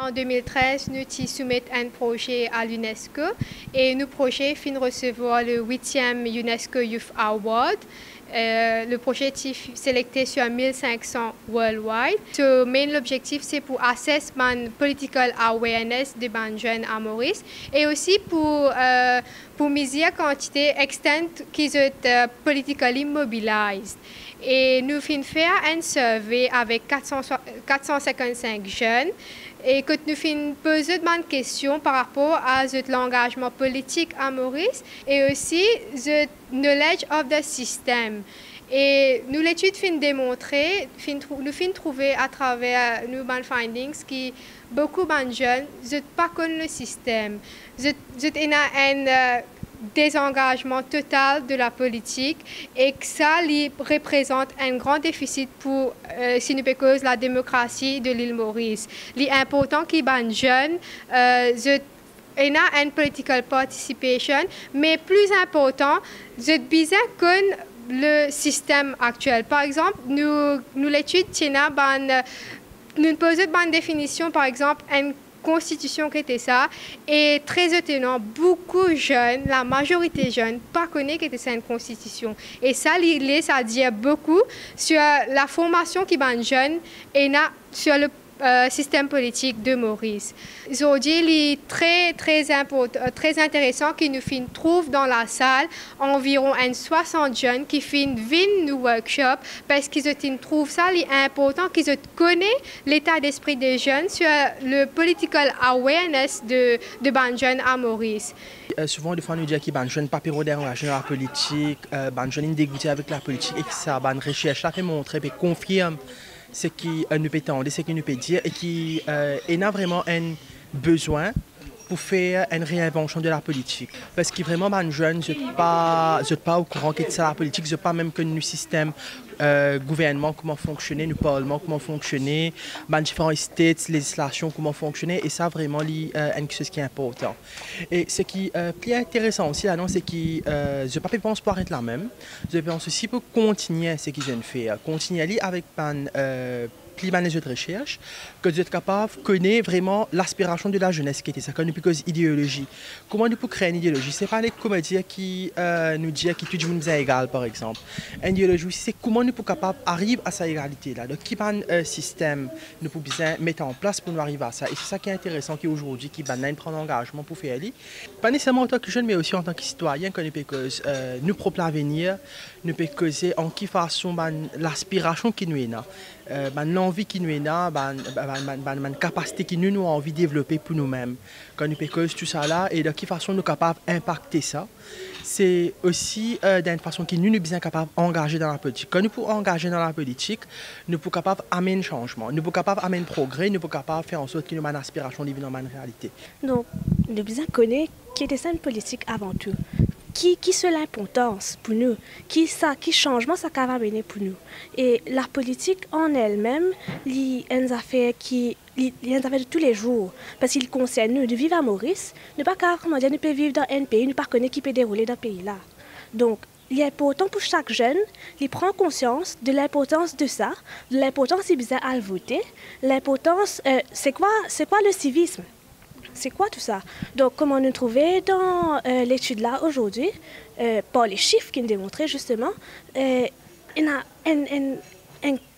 En 2013, nous soumettons un projet à l'UNESCO et nous projet fin recevoir le 8e UNESCO Youth Award. Le projet est sélecté sur 1500 worldwide. L'objectif c'est pour assess man political awareness de ban jeunes à Maurice et aussi pour mesurer quantité extent qui sont politically mobilised. Et nous finissons faire un survey avec 455 jeunes et que nous finissons poser de questions par rapport à l'engagement politique à Maurice et aussi the knowledge of the system. Et nous l'étude fin démontrer, nous fin trouver à travers nos findings que beaucoup de jeunes ne pas connaissent le système. Ils ont un désengagement total de la politique et que ça représente un grand déficit pour si nous cause la démocratie de l'île Maurice. Il est important que les jeunes aient une political participation, mais plus important, ils besoin connaissent le système actuel. Par exemple, nous l'étude nous posons une définition, par exemple, une constitution qui était ça, et très étonnant, beaucoup de jeunes, la majorité jeunes, pas connaissent que c'était une constitution. Et ça dit beaucoup sur la formation qui est jeune et sur le système politique de Maurice. Aujourd'hui, il est très intéressant que nous trouvons dans la salle environ 60 jeunes qui viennent nos workshops parce qu'ils trouvent ça important qu'ils connaissent l'état d'esprit des jeunes sur le political awareness de ban jeunes à Maurice. Souvent, des fois, nous disons que les jeunes ne sont pas engagés dans la politique, les jeunes sont dégoûtés avec la politique et que ça, la recherche, ça fait montrer et confirme ce qui nous peut tendre, ce qui nous peut dire et qui a vraiment un besoin pour faire une réinvention de la politique. Parce que vraiment, les jeunes ne sont pas au courant que c'est la politique, ils ne sont pas même que le système gouvernement, comment fonctionner, le parlement, comment fonctionner, les différents states, législations, comment fonctionner, et ça vraiment c'est une chose qui est important. Et ce qui est plus intéressant aussi, c'est que je ne pense pas être la même, je pense aussi pour continuer ce qu'ils viennent faire, continuer avec plus les autres recherches, que vous êtes capable de connaître vraiment l'aspiration de la jeunesse qui était ça, comme cause idéologie. Comment nous pouvons créer une idéologie? Ce n'est pas les comédiens qui nous disent que tout le monde est égal, par exemple. Une idéologie, c'est comment nous pouvons capable d'arriver à cette égalité-là. Donc, qui est un système nous pouvons bien mettre en place pour nous arriver à ça. Et c'est ça qui est intéressant qu'aujourd'hui, qui va prendre engagement pour faire aller. Pas nécessairement en tant que jeune, mais aussi en tant que citoyen, que nous pouvons nous propre l'avenir, nous pouvons causer en qui façon l'aspiration qui nous est là. L'envie qui nous est là, la capacité qui nous avons envie de développer pour nous-mêmes. Quand nous faisons tout ça là, et de quelle façon nous sommes capables d'impacter ça, c'est aussi d'une façon qui nous sommes bien capables d'engager dans la politique. Quand nous pouvons engager dans la politique, nous sommes capables d'amener changement, nous sommes capables d'amener progrès, nous sommes capables de faire en sorte que nous avons une aspiration de vivre dans la réalité. Donc, nous devons connaître qui était ça une politique avant tout. Qui c'est l'importance pour nous, qui changement ça va mener pour nous. Et la politique en elle-même, il y a une affaire de tous les jours, parce qu'il concerne nous de vivre à Maurice, ne pas comment dire, nous peut vivre dans un pays, ne pas connaître qui peut dérouler dans ce pays-là. Donc, il est important pour chaque jeune, il prend conscience de l'importance de ça, de l'importance c'est bizarre à le voter, l'importance, c'est quoi le civisme? C'est quoi tout ça? Donc, comment nous trouver dans l'étude là aujourd'hui, par les chiffres qui nous démontraient justement, il y a une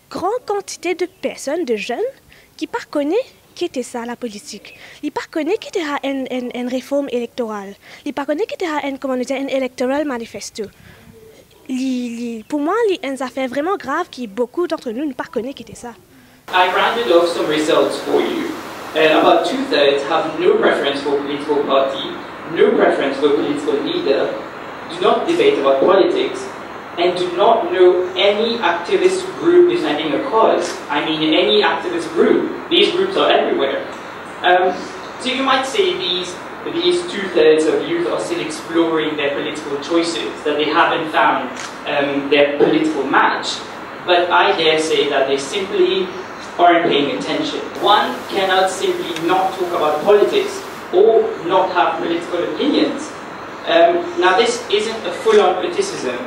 grande quantité de personnes, de jeunes, qui ne connaissent qui était ça la politique. Ils ne connaissent qui était une réforme électorale. Ils ne connaissent qui était un electoral manifesto. Pour moi, il y a une affaire vraiment grave qui beaucoup d'entre nous ne connaissent qui était ça. I rounded off some results for you. About 2/3 have no preference for political party, no preference for political leader, do not debate about politics, and do not know any activist group defending a cause. I mean any activist group. These groups are everywhere. So you might say these 2/3 of youth are still exploring their political choices, that they haven't found their political match. But I dare say that they simply aren't paying attention. One cannot simply not talk about politics or not have political opinions. Now this isn't a full-on criticism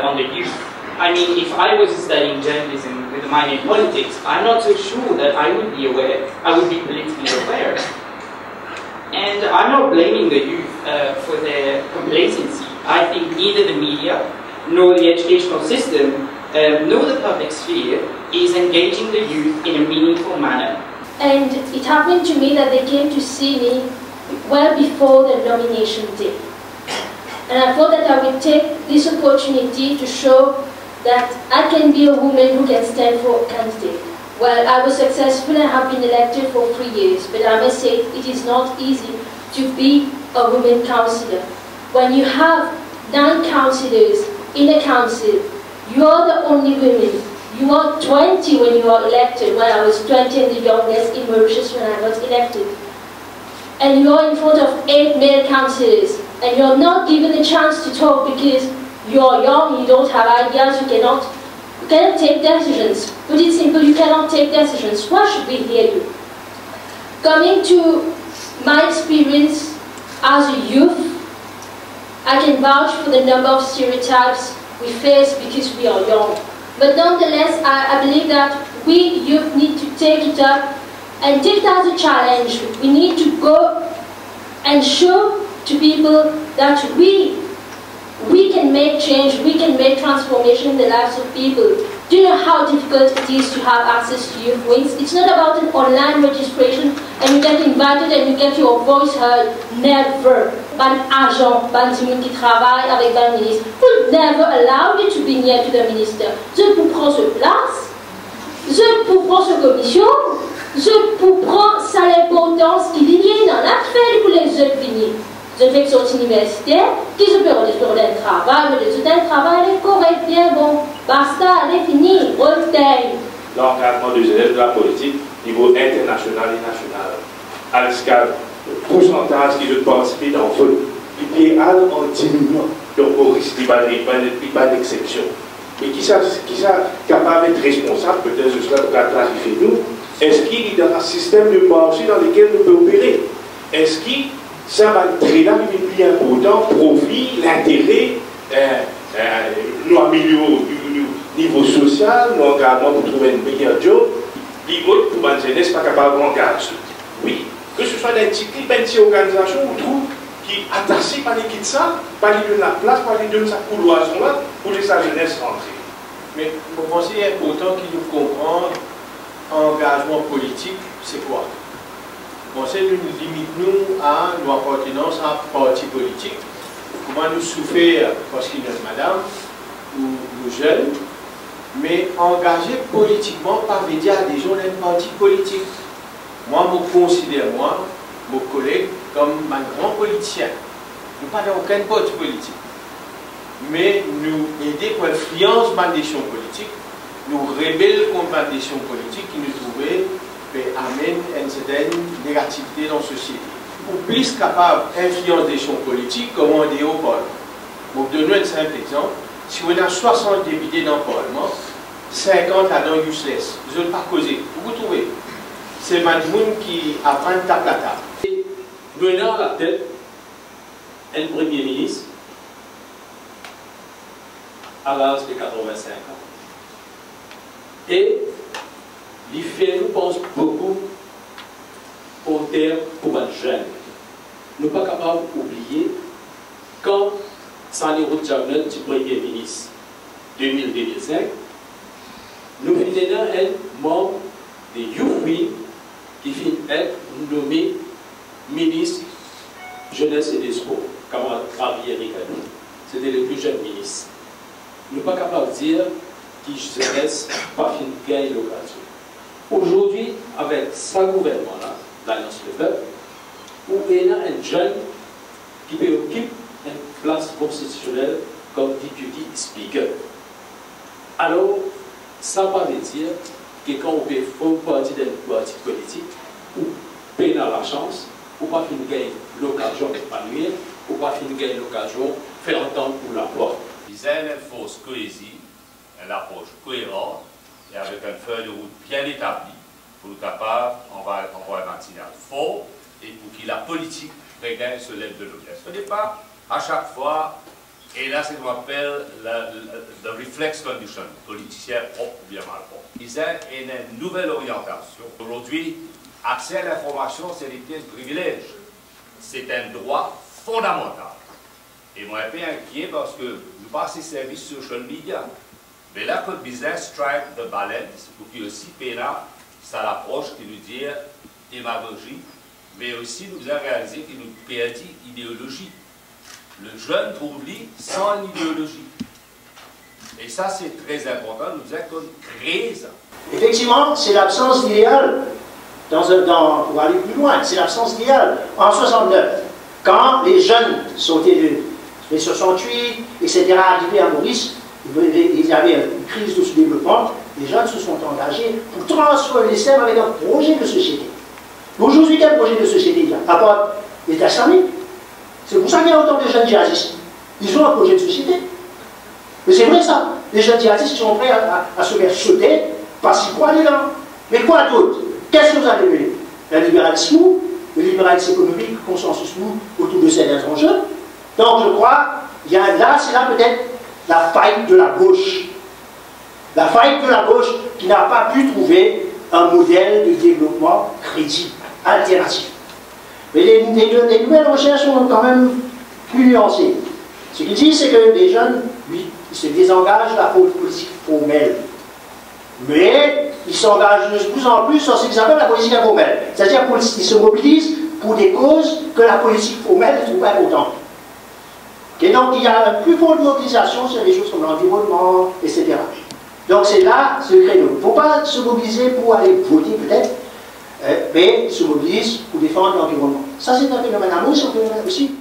on the youth. I mean, if I was studying journalism with a minor in politics, I'm not so sure that I would be politically aware. And I'm not blaming the youth for their complacency. I think neither the media, nor the educational system, nor the public sphere is engaging the youth in a meaningful manner. And it happened to me that they came to see me well before the nomination day. And I thought that I would take this opportunity to show that I can be a woman who can stand for a candidate. Well, I was successful and have been elected for 3 years, but I must say it is not easy to be a woman councillor. When you have 9 councillors in a council, you are the only woman. You are 20 when you are elected. Well, I was 20 and the youngest in Mauritius when I got elected. And you are in front of 8 male councillors, and you are not given a chance to talk because you are young, you don't have ideas, you cannot take decisions. Put it simple, you cannot take decisions. Why should we hear you? Coming to my experience as a youth, I can vouch for the number of stereotypes we face because we are young. But nonetheless, I believe that we youth need to take it up and take it as a challenge. We need to go and show to people that we can make change, we can make transformation in the lives of people. Do you know how difficult it is to have access to youth wings? It's not about an online registration and you get invited and you get your voice heard. Never. Ban agent, ban timon qui travaille avec ban ministre. Would never allow you to be near to the minister. Je pour prendre ce place, je pour prendre ce commission, je pour prendre sa l'importance qu'il y a dans la fait pour les autres venir. Je fais que sortir universitaire, qui se peut faire le travail, mais le travail est correct, bien bon. Basta, elle est finie, Voltaire. L'encadrement des élèves de la politique, niveau international et national. À l'escale, le pourcentage qui veut participer dans le vol, il est en diminuant. Donc, au risque, il n'y a pas d'exception. Mais qui est capable d'être responsable, peut-être ce sera pour clarifier nous, est-ce qu'il est dans un système de marché dans lequel nous pouvons opérer? Est-ce qu'il ça va être très là, mais plus important, profit, l'intérêt, nous améliorons du niveau social, nous engagement pour trouver un meilleur job, puis autres pour la jeunesse pas capable d'engager. Oui, que ce soit des petites organisations ou tout qui attachent par les quittes ça, par les donner la place, par les donner sa couloison là, pour laisser la jeunesse rentrer. Mais vous pensez qu'il est important qu'il nous comprenne engagement politique, c'est quoi? Bon, c'est nous limite à nos appartenances à un parti politique. Comment nous souffrir parce qu'il y a madame ou jeunes, mais engager politiquement par veut dire des gens d'un parti politique. Moi, je considère, mon collègue, comme un grand politicien. Nous ne parlons aucun parti politique. Mais nous aider pour influence des décisions politiques, nous rébeller contre des décisions politiques qui nous trouvaient amène une certaine négativité dans la société. Pour plus capable d'influencer des choses politiques, comme on dit au Parlement. Pour donner un simple exemple, si on a 60 députés dans le Parlement, 50 là-dedans useless, vous n'avez pas causé. Vous trouvez? C'est le monde qui apprend tape la table. Nous avons à la tête un premier ministre à l'âge de 85 ans. Et il fait, nous pense beaucoup au terme pour un jeune. Nous ne sommes pas capables d'oublier quand Sani Routjabnet du Premier ministre 2000-2005, nous venons un membre de YouWin qui finit être nommé ministre jeunesse et des sports, comme Ariel Ricardou. C'était le plus jeune ministre. Nous ne sommes pas capables de dire qu'il jeunesse pas fini de gagner l'occasion. Aujourd'hui, avec ce gouvernement-là, l'Alliance Le Peuple, où il y a un jeune qui peut occuper une place constitutionnelle comme deputy speaker. Alors, ça veut dire que quand on fait partie d'un parti politique, ou peine à la chance, ou pas finir gagner l'occasion d'épanouir, ou pas finir gagner l'occasion de faire entendre pour la voix. Il y a une force cohésive, une approche cohérente, et avec une feuille de route bien établie pour être capable d'envoyer un signal fort et pour que la politique regagne ce lève de l'audience. Ce n'est pas à chaque fois Et là, c'est ce qu'on appelle le reflex condition, politicien propre ou bien mal propre. Il y a une nouvelle orientation. Aujourd'hui, accès à l'information, c'est un privilège. C'est un droit fondamental. Et moi, je suis inquiet parce que nous passons ces services social media. Mais là, le business strike de balance, pour qu'il y ait aussi pénal, ça l'approche qui nous dit démagogie, mais aussi nous avons réalisé qu'il nous perdit idéologie. Le jeune trouve lui sans idéologie. Et ça, c'est très important, nous avons créé ça. Effectivement, c'est l'absence d'idéal. Pour aller plus loin, c'est l'absence d'idéal. En 69, quand les jeunes sautaient de 68, etc., arrivaient à Maurice, il y avait une crise de sous-développement, les jeunes se sont engagés pour transformer le système avec un projet de société. Aujourd'hui, quel projet de société il y a? À part l'État islamique. C'est pour ça qu'il y a autant de jeunes djihadistes. Ils ont un projet de société. Mais c'est vrai ça. Les jeunes djihadistes sont prêts à se faire sauter parce qu'ils croient dedans. Mais quoi d'autre? Qu'est-ce que vous avez vu? Le libéralisme économique, consensus mou autour de ces enjeux. Donc je crois, c'est là peut-être la faille de la gauche. La faille de la gauche qui n'a pas pu trouver un modèle de développement crédible, alternatif. Mais les nouvelles recherches sont quand même plus nuancées. Ce qu'ils disent, c'est que les jeunes, oui, ils se désengagent de la politique formelle. Mais ils s'engagent de plus en plus dans ce qu'ils appellent la politique informelle. C'est-à-dire qu'ils se mobilisent pour des causes que la politique formelle ne trouve pas importantes. Et donc il y a une plus forte mobilisation sur des choses comme l'environnement, etc. Donc c'est là ce créneau. Il ne faut pas se mobiliser pour aller voter peut-être, mais se mobilise pour défendre l'environnement. Ça c'est un phénomène à nous, c'est un phénomène aussi